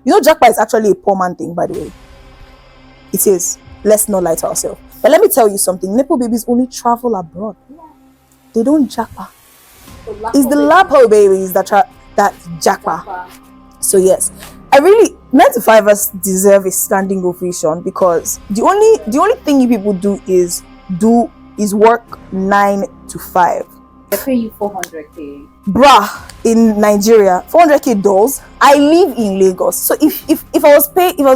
You know, jackpot is actually a poor man thing, by the way. It is. Let's not lie to ourselves. But let me tell you something. Nepo babies only travel abroad. They don't jackpot. It's the Lapo babies that jackpot. So yes, I really 9 to 5ers deserve a standing ovation, because the only thing you people do is work 9 to 5. They pay you 400k. Bruh, in Nigeria, 400k dolls. I live in Lagos, so if I was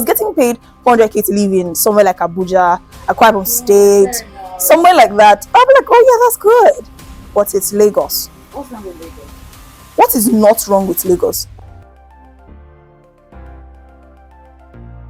getting paid 400k to live in somewhere like Abuja, Akwa Ibom State, somewhere like that, I'll be like, oh yeah, that's good. But it's Lagos. What's wrong with Lagos? What is not wrong with Lagos?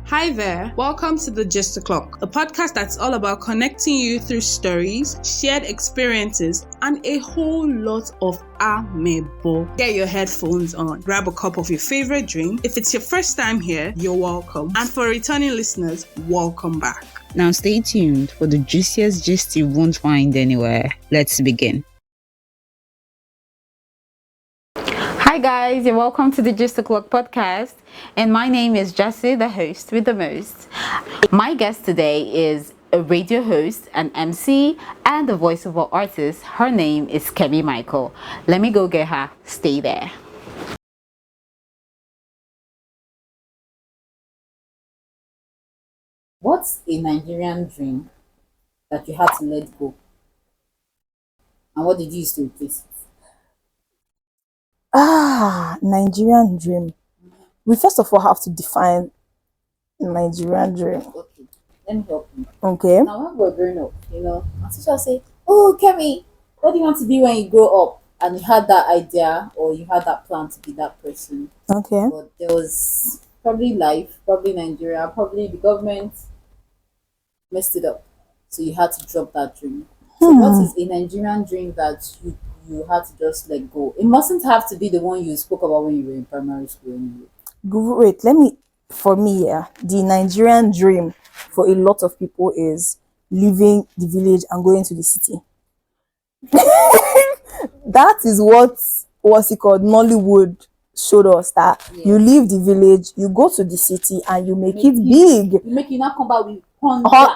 Hi there, welcome to the Just O'Clock, a podcast that's all about connecting you through stories, shared experiences, and a whole lot of amebo. Get your headphones on, grab a cup of your favorite drink. If it's your first time here, you're welcome. And for returning listeners, welcome back. Now stay tuned for the juiciest gist you won't find anywhere. Let's begin. Hi guys, you're welcome to the Just O'Clock podcast, and my name is Jessie, the host with the most. My guest today is a radio host, an MC, and a voiceover artist. Her name is Kemi Michael. Let me go get her. Stay there. What's a Nigerian dream that you had to let go? And what did you use to replace it? Nigerian dream. We first of all have to define Nigerian dream. Okay, let me help you. Okay. Now, when we're growing up, my teacher will say, "Oh, Kemi, what do you want to be when you grow up?" And you had that idea or you had that plan to be that person. Okay. But there was probably life, probably Nigeria, probably the government messed it up. So you had to drop that dream. So what is a Nigerian dream that you had to just let go? It mustn't have to be the one you spoke about when you were in primary school anyway. Great. For me, the Nigerian dream for a lot of people is leaving the village and going to the city. That is what's it called? Nollywood showed us that you leave the village, you go to the city, and you make it big. You make you not come back with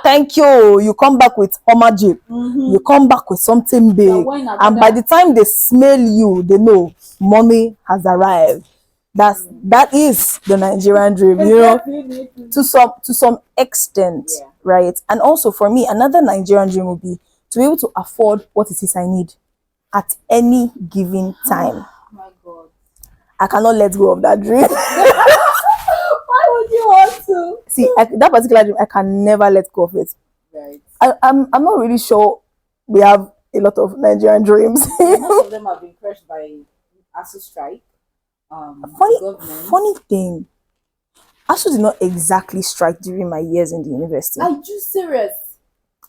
thank you. You come back with homage. You come back with something big, and by the time they smell you, they know money has arrived. That is the Nigerian dream, to some extent, right? And also for me, another Nigerian dream would be to be able to afford what it is I need at any given time. Oh my God, I cannot let go of that dream. Why would you want to? See, that particular dream, I can never let go of it. Right. I'm not really sure we have a lot of Nigerian dreams. Most of them have been crushed by ASU strike. Funny thing, ASU did not exactly strike during my years in the university. Are you serious?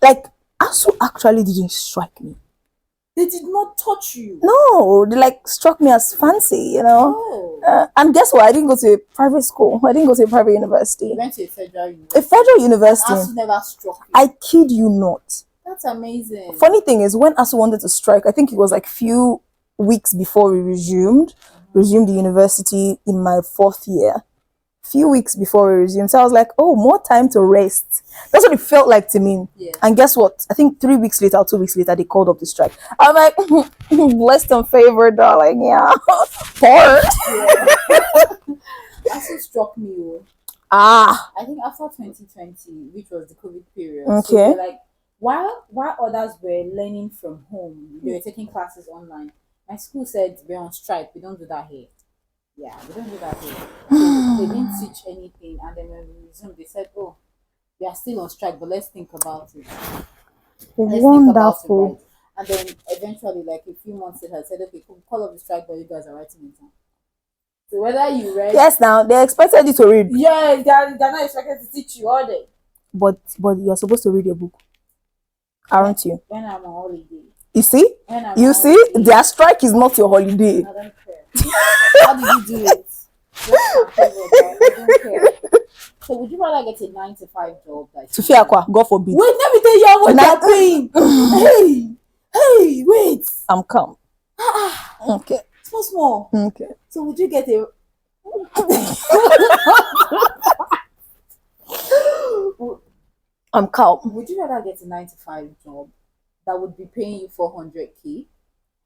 Like, ASU actually didn't strike me. They did not touch you. No, they struck me as fancy, Oh. And guess what? I didn't go to a private school. I didn't go to a private university. You went to a federal university. A federal university. ASU never struck you. I kid you not. That's amazing. Funny thing is, when ASU wanted to strike, I think it was few weeks before we resumed the university in my 4th year. Few weeks before we resumed. So I was like, oh, more time to rest. That's what it felt like to me. Yeah. And guess what? I think 3 weeks later or 2 weeks later, they called up the strike. I'm like, blessed and favored, darling. Yeah. Poor. ASU struck me. I think after 2020, which was the COVID period. Okay. So they're like, while others were learning from home, they were taking classes online. My school said we're on strike. We don't do that here. Yeah, we don't do that here. So they didn't teach anything, and then when we resumed, they said, "Oh, we are still on strike, but let's think about it." Wonderful. Right? And then eventually, a few months later, I said, "Okay, call up the strike, but you guys are writing it down." So whether you read, Yes, now they expected you to read. yeah, they're not expected to teach you all day. But you're supposed to read your book, aren't you? When I'm on holiday. You see? Their strike is not your holiday. I don't care. How did you do it? I don't care. So would you rather get a 9 to 5 job? Sophia Akwa, God forbid. Wait, let me tell you how much you're paying. Hey, wait. I'm calm. Okay. Small. Okay. So would you get a I'm calm. Would you rather get a 9 to 5 job that would be paying you 400K,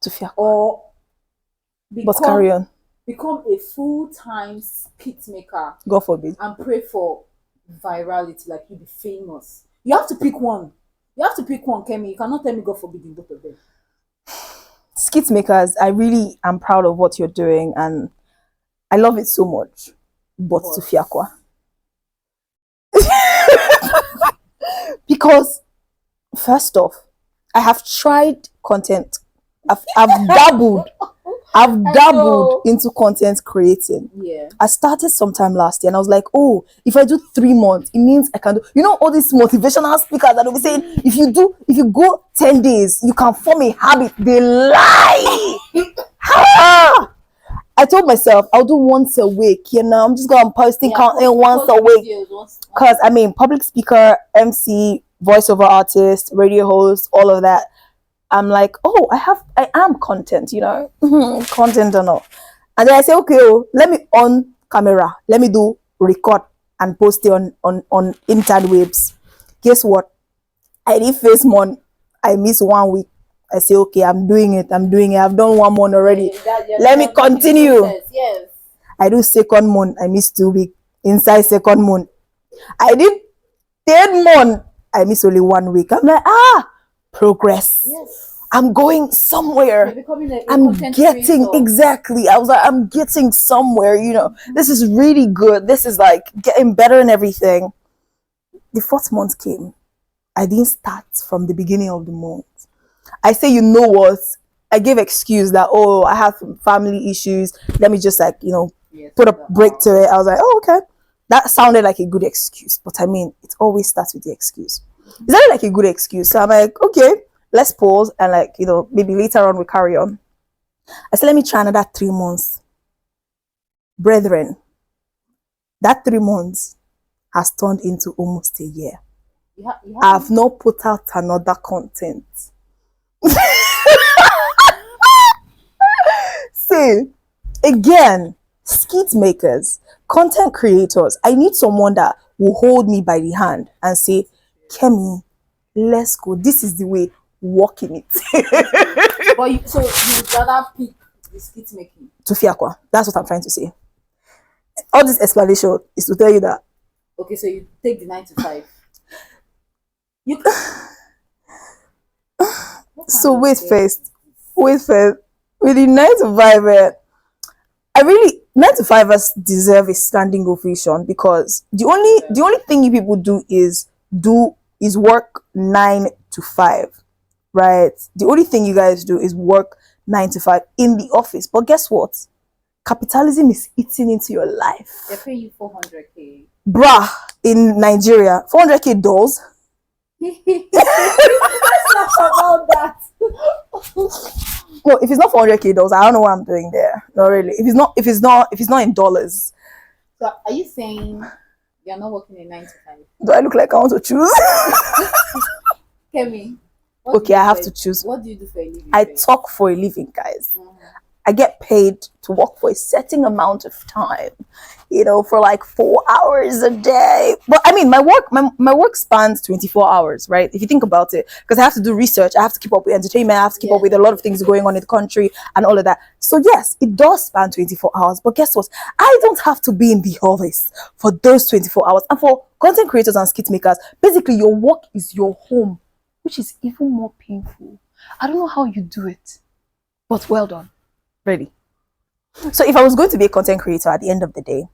To fear. or But carry on. become a full-time spit maker God forbid. and pray for virality, like you be famous? You have to pick one. Kemi. You cannot tell me God forbid in both of them. Skit makers, I really am proud of what you're doing and I love it so much. But to fiakwa. Because first off, I have tried content. I've dabbled. Into content creating. Yeah. I started sometime last year and I was like, oh, if I do 3 months, it means I can do, you know, all these motivational speakers that will be saying, if you go 10 days, you can form a habit. They lie. I told myself I'll do once a week, you know, I'm just going to posting content once a week. Because I mean, public speaker, MC, voiceover artist, radio host, all of that. I'm like, oh, I am content, you know, content or not. And then I say, okay, let me on camera, let me do record and post it on interwebs. Guess what? I did first month, I missed 1 week. I say, okay, I'm doing it. I've done 1 month already. Let me continue. Yes. I do second month, I missed 2 weeks. Inside second month, I did third month, I missed only 1 week. I'm like, progress. Yes. I'm going somewhere. I'm getting exactly. I was like, I'm getting somewhere, you know. This is really good. This is like getting better and everything. The 4th month came. I didn't start from the beginning of the month. I say, you know what? I gave excuse that, oh, I have family issues. Let me just like, you know, put a break to it. I was like, oh, okay. That sounded like a good excuse. But I mean, it always starts with the excuse. Is that like a good excuse? So I'm like, okay, let's pause and like, you know, maybe later on we carry on. I said, let me try another 3 months. Brethren, that 3 months has turned into almost a year. I've not put out another content. See, again, skit makers, content creators, I need someone that will hold me by the hand and say, Kemi, let's go. This is the way. Walk in it. But you'd rather pick the skit making? To fiakwa. That's what I'm trying to say. All this explanation is to tell you that. Okay, so you take the 9 to 5. You. So wait first. With the 9 to 5, I really 9 to 5ers deserve a standing ovation because the only thing you people do is work 9 to 5, right? The only thing you guys do is work 9 to 5 in the office. But guess what? Capitalism is eating into your life. They're paying you 400K. Bruh, in Nigeria, 400K dolls. Let's not about that. Well, if it's not 400K dolls, I don't know what I'm doing there. Not really. If it's not in dollars. So are you saying you're not working in 9 to 5? Do I look like I want to choose? Kemi. Okay, I have to choose. What do you do for a living? I talk for a living, guys. I get paid to work for a certain amount of time, you know, for like 4 hours a day. But I mean, my work spans 24 hours, right? If you think about it, because I have to do research, I have to keep up with entertainment, I have to keep up with a lot of things going on in the country and all of that. So yes, it does span 24 hours. But guess what? I don't have to be in the office for those 24 hours. And for content creators and skit makers, basically your work is your home, which is even more painful. I don't know how you do it, but well done. Really. So if I was going to be a content creator at the end of the day,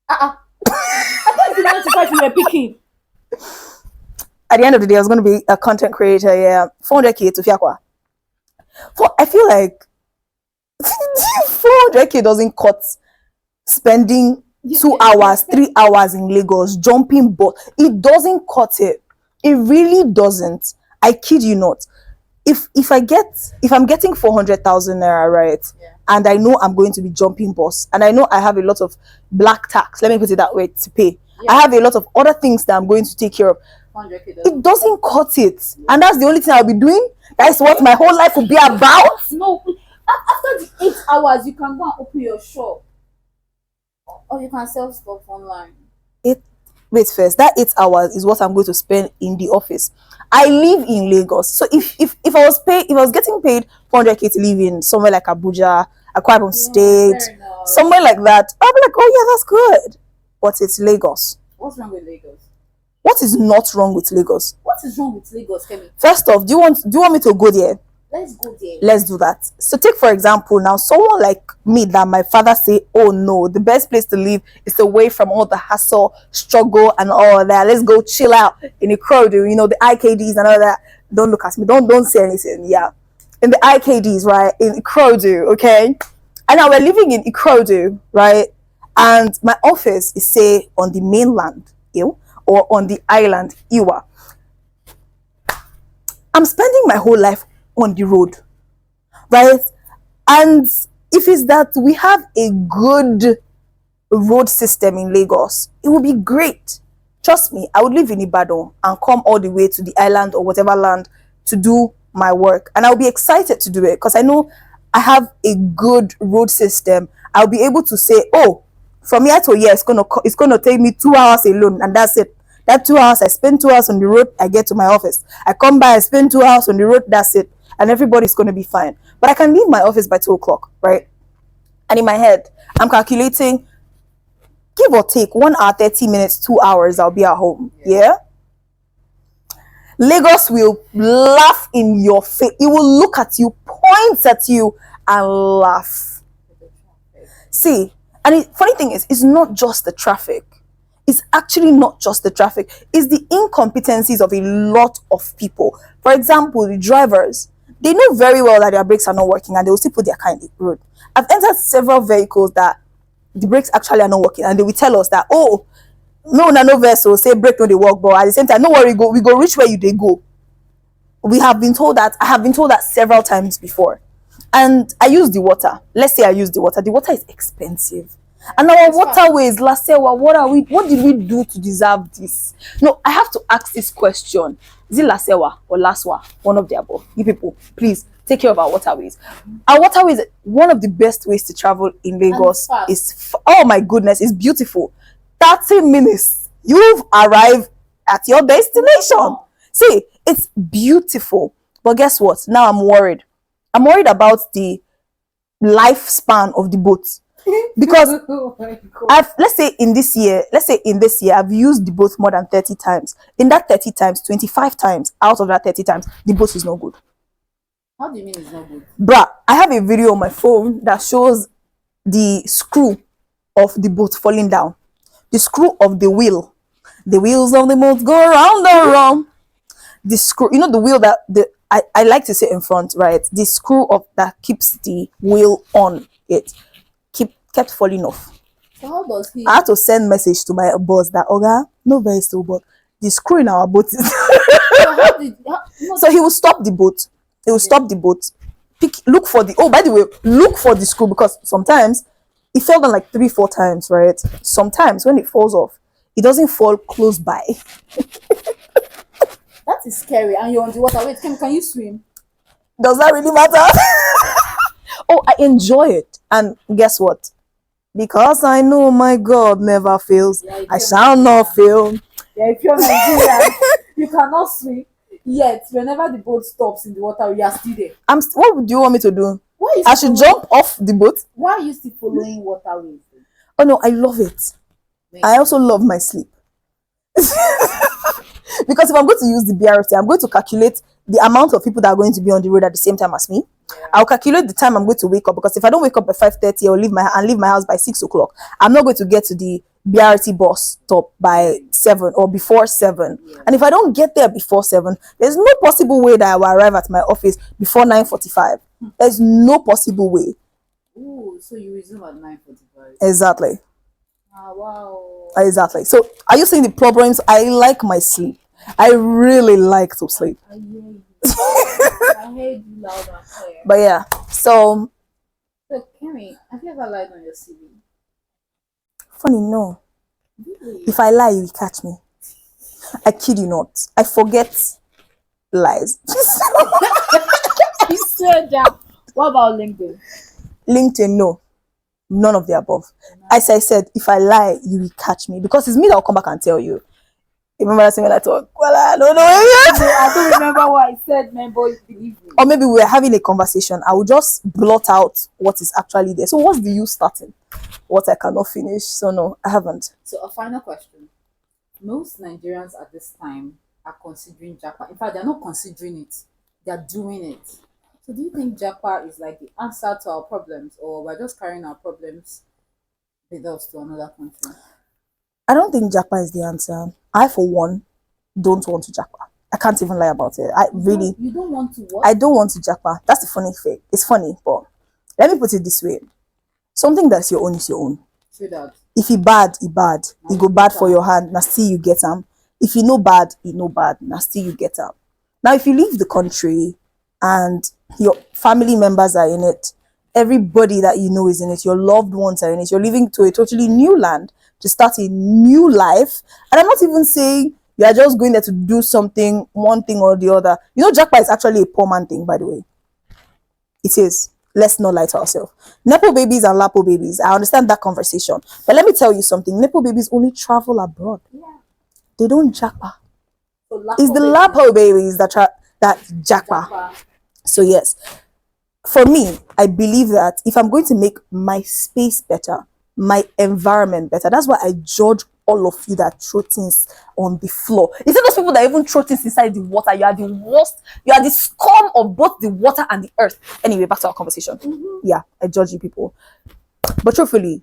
I thought the 9 to 5 you were picking. At the end of the day, I was going to be a content creator. Yeah, 400K to fiakwa. I feel like 400K doesn't cut spending 2 hours, 3 hours in Lagos jumping boat. It doesn't cut it. It really doesn't. I kid you not. If I'm getting 400,000 naira, right, and I know I'm going to be jumping bus, and I know I have a lot of black tax, let me put it that way, to pay. I have a lot of other things that I'm going to take care of. It doesn't cut it, and that's the only thing I'll be doing. That's what my whole life will be about. No, after the 8 hours, you can go and open your shop, or you can sell stuff online. wait first, that 8 hours is what I'm going to spend in the office. I live in Lagos, so if I was getting paid 400k to live in somewhere like Abuja, Akwa Ibom State, fair enough. somewhere like that, I'll be like, oh yeah, that's good. But it's Lagos. What's wrong with Lagos? What is not wrong with Lagos? What is wrong with Lagos, Kemi? First off, do you want me to go there? Let's go there. Let's do that. So take for example now someone like me that my father say, oh no, the best place to live is away from all the hassle, struggle and all that. Let's go chill out in the crowd, the IKDs and all that. Don't look at me. Don't say anything. Yeah. In the IKDs, right? In Ikorodu, okay? And now we're living in Ikorodu, right? And my office is say on the mainland, or on the island, Iwa. I'm spending my whole life on the road, right? And if it's that we have a good road system in Lagos, it would be great. Trust me, I would live in Ibadan and come all the way to the island or whatever land to do my work, and I'll be excited to do it because I know I have a good road system. I'll be able to say, oh, from here to here it's gonna take me 2 hours alone, and that's it. That 2 hours, I spend 2 hours on the road, I get to my office. I come by, I spend 2 hours on the road, that's it. And everybody's going to be fine. But I can leave my office by 2 o'clock, right? And in my head, I'm calculating, give or take 1 hour, 30 minutes, 2 hours, I'll be at home. Yeah? Lagos will laugh in your face. It will look at you, point at you, and laugh. See, and the funny thing is, it's not just the traffic. It's actually not just the traffic. It's the incompetencies of a lot of people. For example, the drivers, they know very well that their brakes are not working and they will still put their car in the road. I've entered several vehicles that the brakes actually are not working and they will tell us that, oh, no vessel, say brake no they work, but at the same time, no worry, we go reach where they go. I have been told that several times before. And I use the water. Let's say I use the water. The water is expensive. And our waterways, last year, what did we do to deserve this? No, I have to ask this question. Is it Lasewa or Laswa? One of the above. You people, please take care of our waterways. Our waterways, one of the best ways to travel in Lagos is, oh my goodness, it's beautiful. 30 minutes, you've arrived at your destination. See, it's beautiful. But guess what? Now I'm worried. I'm worried about the lifespan of the boat. Because let's say in this year I've used the boat more than 30 times. In that 30 times, 25 times out of that 30 times, the boat is not good. How do you mean it's not good? Bruh, I have a video on my phone that shows the screw of the boat falling down. The screw of the wheel. The wheels of the boat go round and round. The screw, the wheel that I like to say in front, right? The screw of that keeps the wheel on it. Kept falling off. So how does he? I had to send message to my boss that Oga, no very still, but the screw in our boat is so he will stop the boat. He will stop the boat. Look for the screw, because sometimes it fell down like 3-4 times, right? Sometimes when it falls off, it doesn't fall close by. That is scary. And you're on the water. Wait, can you swim? Does that really matter? Oh, I enjoy it. And guess what? Because I know my God never fails, I shall not fail. Yeah, if you're Nigerian, you cannot swim. Yet, whenever the boat stops in the water, you are still there. What do you want me to do? Why I should jump off the boat? Why are you still following waterways? Oh no, I love it. I also love my sleep. Because if I'm going to use the BRT, I'm going to calculate the amount of people that are going to be on the road at the same time as me. Yeah. I'll calculate the time I'm going to wake up, because if I don't wake up at 5:30 or leave my house by 6 o'clock, I'm not going to get to the BRT bus stop by 7 or before 7. Yeah. And if I don't get there before 7, there's no possible way that I will arrive at my office before 9:45. There's no possible way. Ooh, so you resume at 9:45. Exactly. Wow. Exactly. So are you seeing the problems? I like my sleep. I really like to sleep. I hear you. I heard you loud and clear. But yeah, so Kemi, have you ever lied on your CV? Funny, no. Really? If I lie, you will catch me. I kid you not. I forget lies. You said that. What about LinkedIn? LinkedIn, no. None of the above. As I said, if I lie, you will catch me because it's me that will come back and tell you. Remember that thing when I talk? Well, I don't know. I don't remember what I said, man, but believe me. Or maybe we're having a conversation. I will just blot out what is actually there. So what's the use starting what I cannot finish? So no, I haven't. So a final question. Most Nigerians at this time are considering Japa. In fact, they're not considering it. They're doing it. So do you think Japa is like the answer to our problems, or we're just carrying our problems with us to another country? I don't think Japa is the answer. I, for one, don't want to Japa. I can't even lie about it. You don't want to what? I don't want to Japa. That's the funny thing. It's funny, but let me put it this way. Something that's your own is your own. True that. If he bad, he bad. He go bad for your hand. Now still you get him. If you know bad, he know bad. Now still you get him. Now if you leave the country and your family members are in it, everybody that you know is in it, your loved ones are in it, you're leaving to a totally new land to start a new life. And I'm not even saying you are just going there to do something, one thing or the other. You know, Jackpot is actually a poor man thing, by the way. It is. Let's not lie to ourselves. Nepo babies and Lapo babies. I understand that conversation. But let me tell you something. Nepo babies only travel abroad. Yeah. They don't Jackpot. So It's the Lapo babies that Jackpot. Japa. So yes, for me, I believe that if I'm going to make my space better, my environment better, that's why I judge all of you that throw things on the floor. Is it those people that even throw things inside the water? You are the worst. You are the scum of both the water and the earth. Anyway, back to our conversation. Yeah, I judge you people. But truthfully,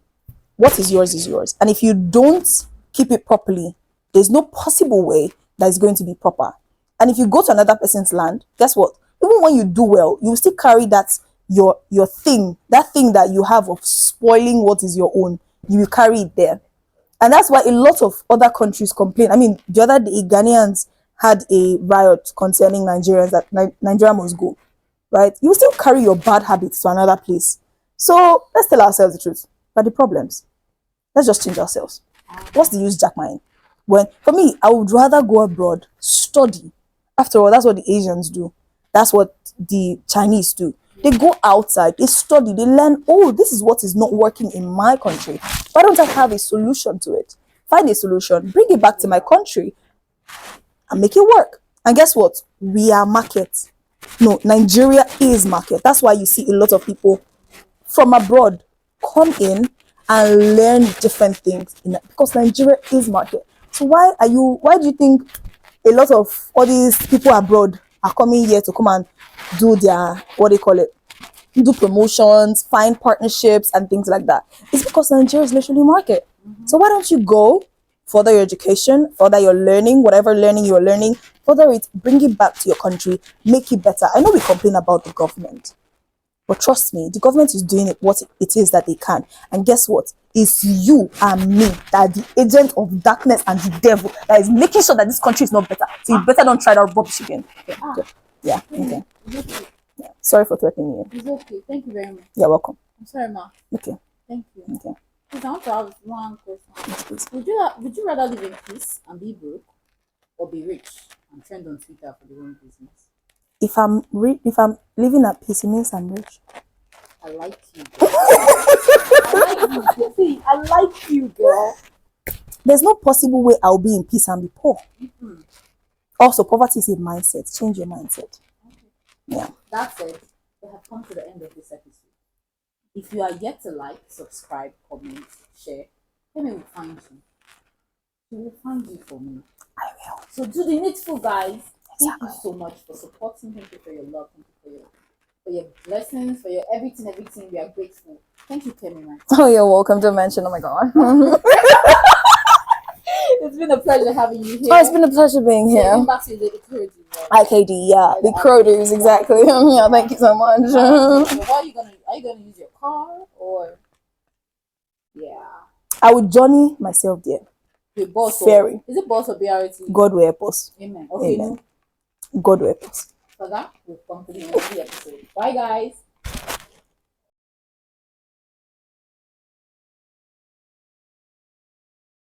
what is yours is yours. And if you don't keep it properly, there's no possible way that it's going to be proper. And if you go to another person's land, guess what? Even when you do well, you will still carry that your thing, that thing that you have of spoiling what is your own. You will carry it there. And that's why a lot of other countries complain. I mean, the other day, Ghanaians had a riot concerning Nigerians that Nigeria must go, right? You still carry your bad habits to another place. So let's tell ourselves the truth. But the problems, let's just change ourselves. What's the use, Jack mine? When, for me, I would rather go abroad, study. After all, that's what the Asians do. That's what the Chinese do. They go outside, they study, they learn, oh, this is what is not working in my country. Why don't I have a solution to it? Find a solution, bring it back to my country, and make it work. And guess what? We are market. No, Nigeria is market. That's why you see a lot of people from abroad come in and learn different things because Nigeria is market. So why do you think a lot of all these people abroad are coming here to come and do their, do promotions, find partnerships and things like that? It's because Nigeria is literally market. So why don't you go further your education, further your learning, whatever learning you're learning, further it, bring it back to your country, make it better. I know we complain about the government, but trust me, the government is doing what it is that they can. And guess what? It's you and me that are the agent of darkness and the devil that is making sure that this country is not better. So you better don't try that rubbish again. Okay. Yeah, okay. Yeah. Sorry for threatening you. It's okay. Thank you very much. You're welcome. I'm sorry, ma. Okay. Thank you. Okay. Please, I want to have one question. Yes, please. Would you rather live in peace and be broke, or be rich and trend on Twitter for the wrong business? If I'm living at peace, it means I'm rich. I like you, girl. I like you. See, I like you, girl. There's no possible way I'll be in peace and be poor. Also, poverty is a mindset. Change your mindset. Yeah. That said, we have come to the end of this episode. If you are yet to like, subscribe, comment, share, let me find you. She will find you for me. I will. So do the needful, guys. Thank Exactly. you so much for supporting. Thank you for your love. Thank you for your blessings, for your everything. We are grateful. Thank you, Kemi, man. Oh, you're welcome to mention. Oh my god. It's been a pleasure having you here. Oh, it's been a pleasure being here. Back to the encouraging, right? IKD, yeah, the produce, exactly. Yeah, thank you so much. So how are you gonna use your car or I would journey myself there. the bus Ferry. or is it bus or BRT? God will help us. Amen. Okay. Amen. God will help us. For that, we've come to the end of the episode. Bye guys.